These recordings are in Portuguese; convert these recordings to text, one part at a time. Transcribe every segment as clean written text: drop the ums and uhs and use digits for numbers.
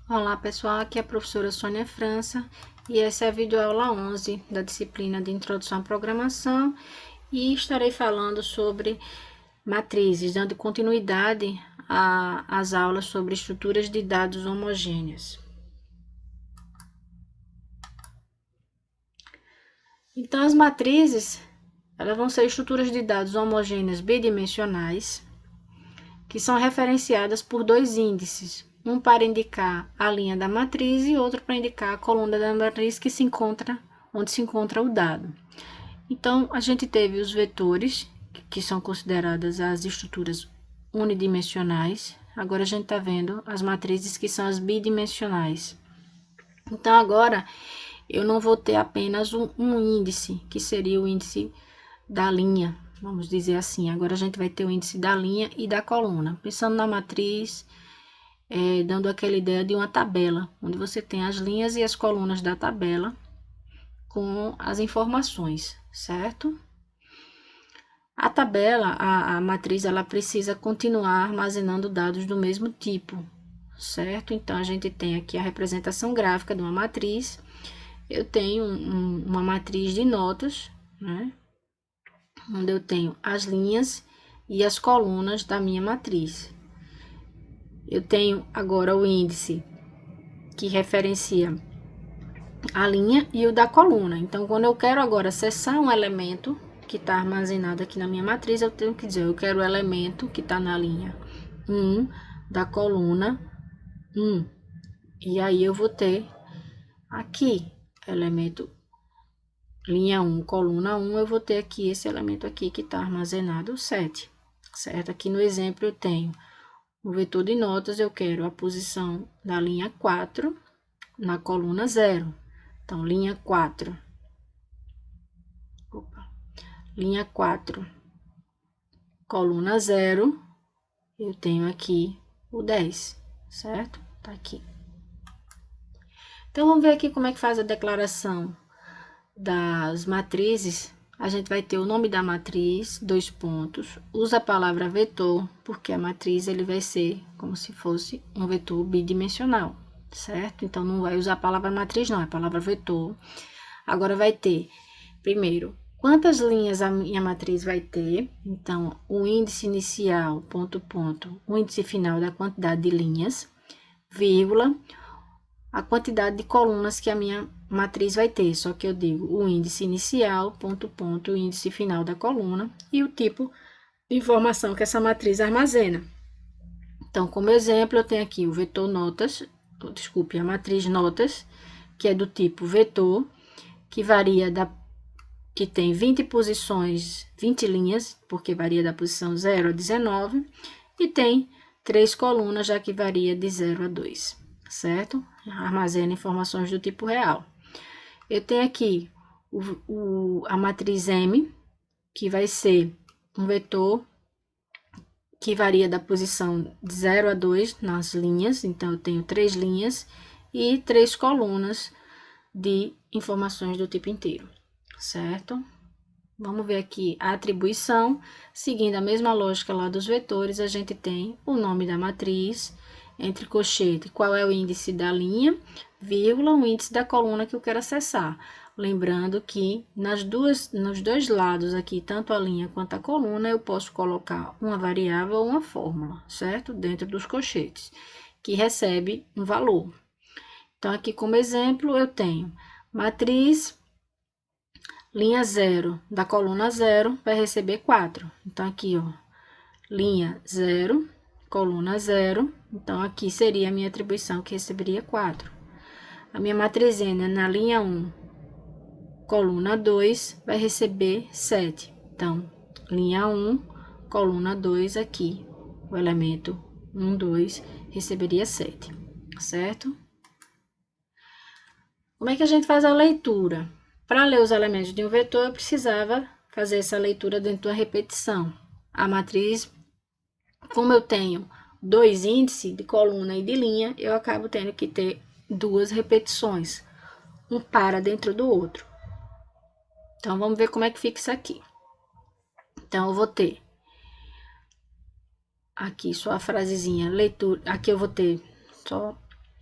Olá pessoal, aqui é a professora Sônia França e essa é a videoaula 11 da disciplina de Introdução à Programação e estarei falando sobre matrizes, dando continuidade às aulas sobre estruturas de dados homogêneas. Então, as matrizes, elas vão ser estruturas de dados homogêneas bidimensionais que são referenciadas por dois índices, um para indicar a linha da matriz e outro para indicar a coluna da matriz que se encontra onde se encontra o dado. Então, a gente teve os vetores, que são consideradas as estruturas unidimensionais. Agora a gente está vendo as matrizes que são as bidimensionais. Então, agora eu não vou ter apenas um índice, que seria o índice da linha, vamos dizer assim. Agora a gente vai ter o índice da linha e da coluna. Pensando na matriz, dando aquela ideia de uma tabela, onde você tem as linhas e as colunas da tabela com as informações, certo? A tabela, a matriz, ela precisa continuar armazenando dados do mesmo tipo, certo? Então, a gente tem aqui a representação gráfica de uma matriz. Eu tenho uma matriz de notas, né? Onde eu tenho as linhas e as colunas da minha matriz. Eu tenho agora o índice que referencia a linha e o da coluna. Então, quando eu quero agora acessar um elemento que está armazenado aqui na minha matriz, eu tenho que dizer, eu quero o elemento que está na linha 1 da coluna 1. E aí eu vou ter aqui, elemento linha 1, coluna 1, eu vou ter aqui esse elemento aqui que está armazenado 7, certo? Aqui no exemplo eu tenho o vetor de notas, eu quero a posição da linha 4 na coluna 0. Então, linha 4. Linha 4, coluna 0, eu tenho aqui o 10, certo? Tá aqui. Então, vamos ver aqui como é que faz a declaração das matrizes. A gente vai ter o nome da matriz, dois pontos, usa a palavra vetor, porque a matriz ele vai ser como se fosse um vetor bidimensional, certo? Então, não vai usar a palavra matriz, não, é a palavra vetor. Agora, vai ter, primeiro, quantas linhas a minha matriz vai ter? Então, o índice inicial, ponto, ponto, o índice final da quantidade de linhas, vírgula, a quantidade de colunas que a minha matriz vai ter. Só que eu digo o índice inicial, ponto, ponto, o índice final da coluna e o tipo de informação que essa matriz armazena. Então, como exemplo, eu tenho aqui o vetor notas, desculpe, a matriz notas, que é do tipo vetor, que varia que tem 20 posições, 20 linhas, porque varia da posição 0 a 19, e tem 3 colunas, já que varia de 0 a 2, certo? Armazena informações do tipo real. Eu tenho aqui a matriz M, que vai ser um vetor que varia da posição de 0 a 2 nas linhas, então eu tenho 3 linhas e 3 colunas de informações do tipo inteiro, certo? Vamos ver aqui a atribuição. Seguindo a mesma lógica lá dos vetores, a gente tem o nome da matriz, entre colchete, qual é o índice da linha, vírgula, o índice da coluna que eu quero acessar. Lembrando que nos dois lados aqui, tanto a linha quanto a coluna, eu posso colocar uma variável ou uma fórmula, certo? Dentro dos colchetes, que recebe um valor. Então, aqui como exemplo, eu tenho matriz linha 0 da coluna 0 vai receber 4. Então, aqui, ó, linha 0, coluna 0. Então, aqui seria a minha atribuição que receberia 4. A minha matriz N na linha 1, coluna 2, vai receber 7. Então, linha 1, coluna 2 aqui, o elemento 1, 2, receberia 7, certo? Como é que a gente faz a leitura? Para ler os elementos de um vetor, eu precisava fazer essa leitura dentro de uma repetição. A matriz, como eu tenho dois índices de coluna e de linha, eu acabo tendo que ter duas repetições, um para dentro do outro. Então, vamos ver como é que fica isso aqui. Então, eu vou ter aqui só a frasezinha leitura, aqui eu vou ter só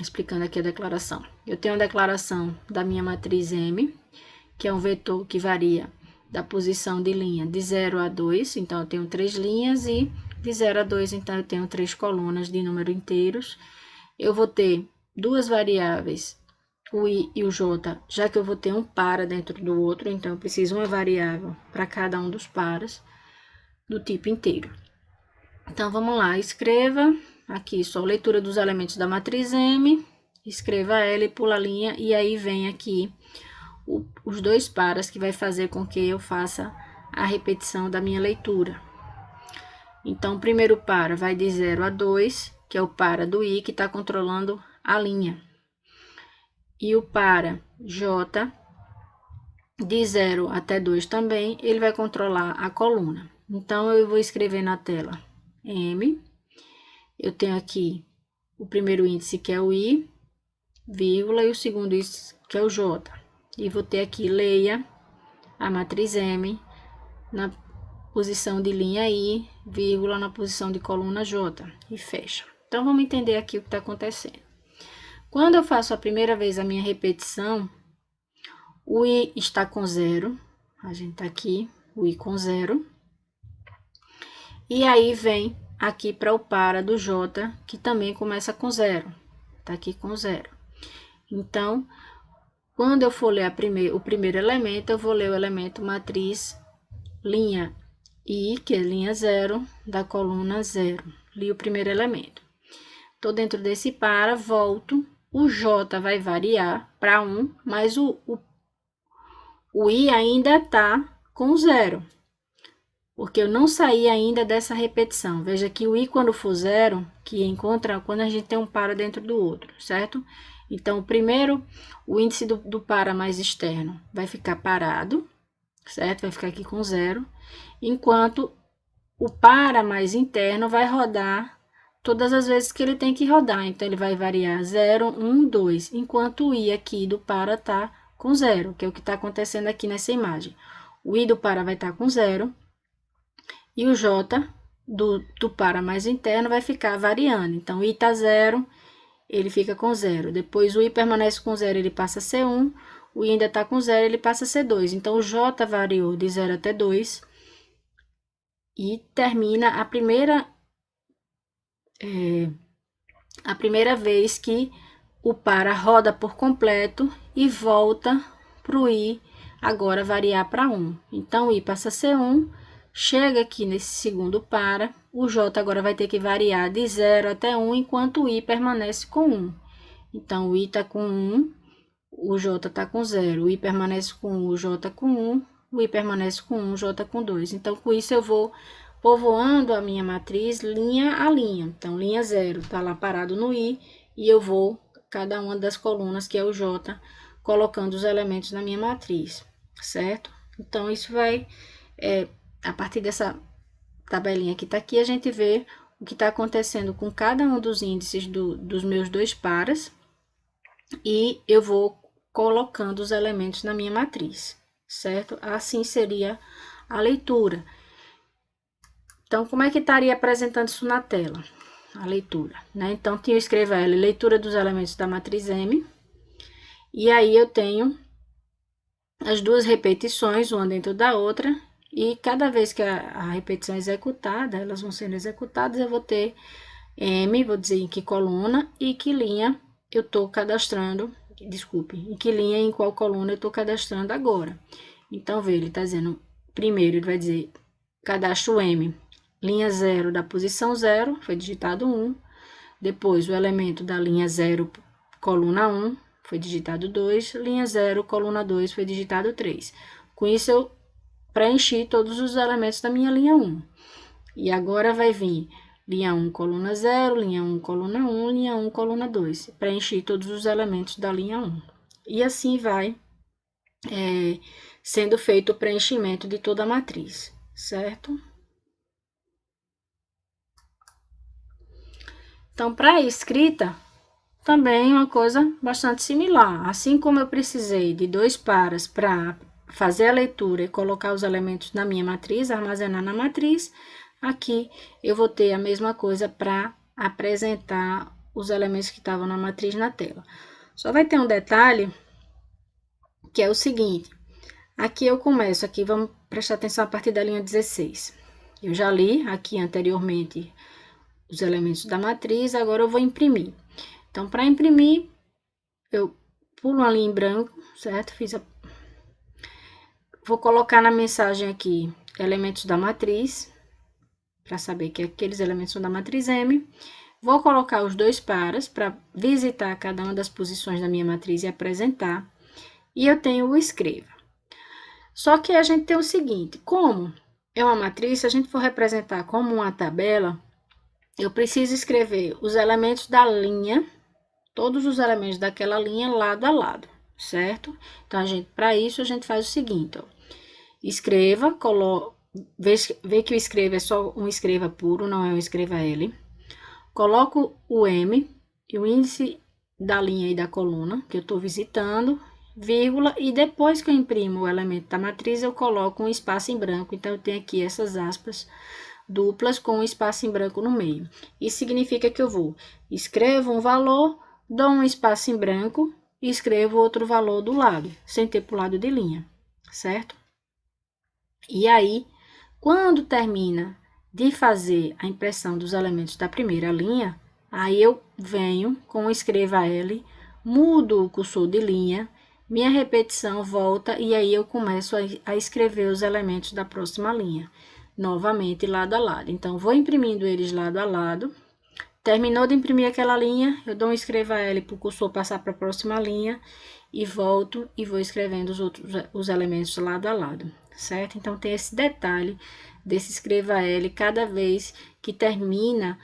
explicando aqui a declaração. Eu tenho a declaração da minha matriz M, que é um vetor que varia da posição de linha de 0 a 2, então eu tenho 3 linhas, e de 0 a 2, então eu tenho 3 colunas de número inteiros. Eu vou ter duas variáveis, o i e o j, já que eu vou ter um para dentro do outro, então eu preciso uma variável para cada um dos pares do tipo inteiro. Então, vamos lá, escreva aqui só leitura dos elementos da matriz M, escreva L, pula a linha, e aí vem aqui os dois pares que vai fazer com que eu faça a repetição da minha leitura. Então, o primeiro para vai de 0 a 2, que é o para do i, que está controlando a linha. E o para j, de 0 até 2 também, ele vai controlar a coluna. Então, eu vou escrever na tela M. Eu tenho aqui o primeiro índice, que é o i, vírgula, e o segundo índice, que é o j. E vou ter aqui, leia a matriz M na posição de linha I, vírgula, na posição de coluna J, e fecha. Então, vamos entender aqui o que está acontecendo. Quando eu faço a primeira vez a minha repetição, o I está com 0, a gente tá aqui, o I com 0, e aí vem aqui para o para do J, que também começa com 0, tá aqui com 0. Então, quando eu for ler o primeiro elemento, eu vou ler o elemento matriz linha I, que é linha 0, da coluna 0. Li o primeiro elemento. Estou dentro desse para, volto. O J vai variar para 1, mas o I ainda está com 0. Porque eu não saí ainda dessa repetição. Veja que o I, quando for 0, que encontra quando a gente tem um para dentro do outro, certo? Então, primeiro, o índice do para mais externo vai ficar parado, certo? Vai ficar aqui com 0, enquanto o para mais interno vai rodar todas as vezes que ele tem que rodar. Então, ele vai variar 0, 1, 2, enquanto o i aqui do para tá com 0, que é o que está acontecendo aqui nessa imagem. O i do para vai estar com 0, e o j do para mais interno vai ficar variando. Então, o i tá 0, ele fica com 0. Depois, o i permanece com 0, ele passa a ser 1. O i ainda está com 0, ele passa a ser 2. Então, o j variou de 0 até 2. E termina a primeira vez que o para roda por completo e volta para o i agora variar para 1. Então, o i passa a ser 1. Chega aqui nesse segundo para, o j agora vai ter que variar de 0 até 1, enquanto o i permanece com 1. Então, o i está com 1, o j está com 0, o i permanece com 1, o j com 1, o i permanece com 1, o j com 2. Então, com isso, eu vou povoando a minha matriz linha a linha. Então, linha 0 está lá parado no i, e eu vou, cada uma das colunas, que é o j, colocando os elementos na minha matriz, certo? Então, isso vai... a partir dessa tabelinha que está aqui, a gente vê o que está acontecendo com cada um dos índices dos meus dois pares, e eu vou colocando os elementos na minha matriz, certo? Assim seria a leitura. Então, como é que estaria apresentando isso na tela? A leitura, né? Então, eu escrevo ela, leitura dos elementos da matriz M, e aí eu tenho as duas repetições, uma dentro da outra, e cada vez que a repetição é executada, elas vão sendo executadas, eu vou ter M, vou dizer em que coluna e que linha eu estou cadastrando, desculpe, em que linha e em qual coluna eu estou cadastrando agora. Então, veja, ele está dizendo, primeiro ele vai dizer, cadastro M, linha 0 da posição 0, foi digitado 1, depois o elemento da linha 0, coluna 1, foi digitado 2, linha 0, coluna 2, foi digitado 3. Com isso, eu preenchi todos os elementos da minha linha 1. E agora vai vir linha 1, coluna 0, linha 1, coluna 1, linha 1, coluna 2. Preenchi todos os elementos da linha 1. E assim vai sendo feito o preenchimento de toda a matriz, certo? Então, para a escrita, também uma coisa bastante similar. Assim como eu precisei de dois pares para fazer a leitura e colocar os elementos na minha matriz, armazenar na matriz, aqui eu vou ter a mesma coisa para apresentar os elementos que estavam na matriz na tela. Só vai ter um detalhe, que é o seguinte. Aqui eu começo, aqui vamos prestar atenção a partir da linha 16. Eu já li aqui anteriormente os elementos da matriz, agora eu vou imprimir. Então, para imprimir, eu pulo ali em branco, certo? Vou colocar na mensagem aqui elementos da matriz, para saber que aqueles elementos são da matriz M. Vou colocar os dois paras para visitar cada uma das posições da minha matriz e apresentar. E eu tenho o escreva. Só que a gente tem o seguinte, como é uma matriz, se a gente for representar como uma tabela, eu preciso escrever os elementos da linha, todos os elementos daquela linha lado a lado, certo? Então, para isso, a gente faz o seguinte, ó, escreva, vê que o escreva é só um escreva puro, não é um escreva L. Coloco o M e o índice da linha e da coluna que eu estou visitando, vírgula, e depois que eu imprimo o elemento da matriz, eu coloco um espaço em branco. Então, eu tenho aqui essas aspas duplas com um espaço em branco no meio. Isso significa que eu escrevo um valor, dou um espaço em branco e escrevo outro valor do lado, sem ter pulado de linha, certo? E aí, quando termina de fazer a impressão dos elementos da primeira linha, aí eu venho com o escreva L, mudo o cursor de linha, minha repetição volta e aí eu começo a escrever os elementos da próxima linha, novamente lado a lado. Então, vou imprimindo eles lado a lado. Terminou de imprimir aquela linha, eu dou um escreva L para o cursor passar para a próxima linha e volto e vou escrevendo os elementos lado a lado, certo? Então, tem esse detalhe desse escreva L cada vez que termina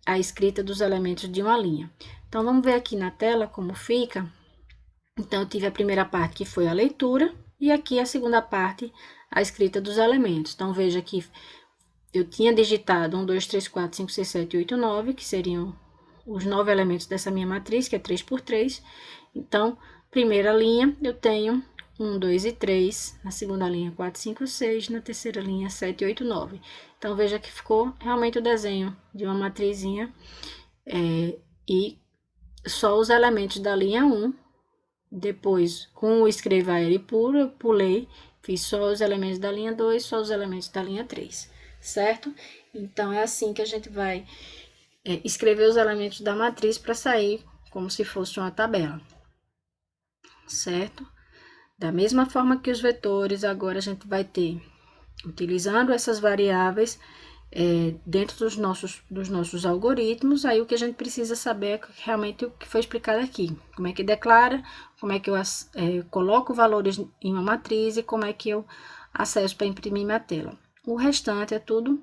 a escrita dos elementos de uma linha. Então, vamos ver aqui na tela como fica. Então, eu tive a primeira parte que foi a leitura e aqui a segunda parte, a escrita dos elementos. Então, veja que eu tinha digitado 1, 2, 3, 4, 5, 6, 7, 8, 9, que seriam os 9 elementos dessa minha matriz, que é 3 por 3. Então, primeira linha, eu tenho 1, 2 e 3. Na segunda linha, 4, 5, 6. Na terceira linha, 7, 8, 9. Então, veja que ficou realmente o desenho de uma matrizinha. E só os elementos da linha 1. Depois, com o escreva L puro, eu pulei, fiz só os elementos da linha 2, só os elementos da linha 3, certo? Então, é assim que a gente vai escrever os elementos da matriz para sair como se fosse uma tabela, certo? Da mesma forma que os vetores, agora a gente vai ter, utilizando essas variáveis, dentro dos nossos algoritmos, aí o que a gente precisa saber é realmente o que foi explicado aqui. Como é que declara, como é que eu coloco valores em uma matriz e como é que eu acesso para imprimir minha tela. O restante é tudo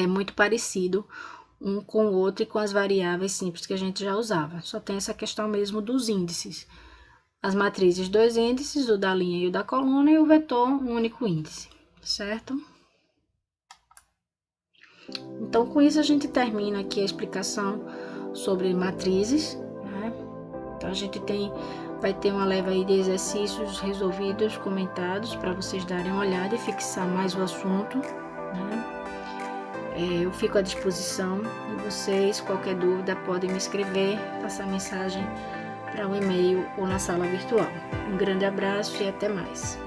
muito parecido um com o outro e com as variáveis simples que a gente já usava. Só tem essa questão mesmo dos índices. As matrizes, 2 índices, o da linha e o da coluna, e o vetor, um único índice, certo? Então, com isso, a gente termina aqui a explicação sobre matrizes, né? Então, a gente vai ter uma leva aí de exercícios resolvidos, comentados, para vocês darem uma olhada e fixar mais o assunto, né? Eu fico à disposição de vocês, qualquer dúvida, podem me escrever, passar mensagem para o e-mail ou na sala virtual. Um grande abraço e até mais.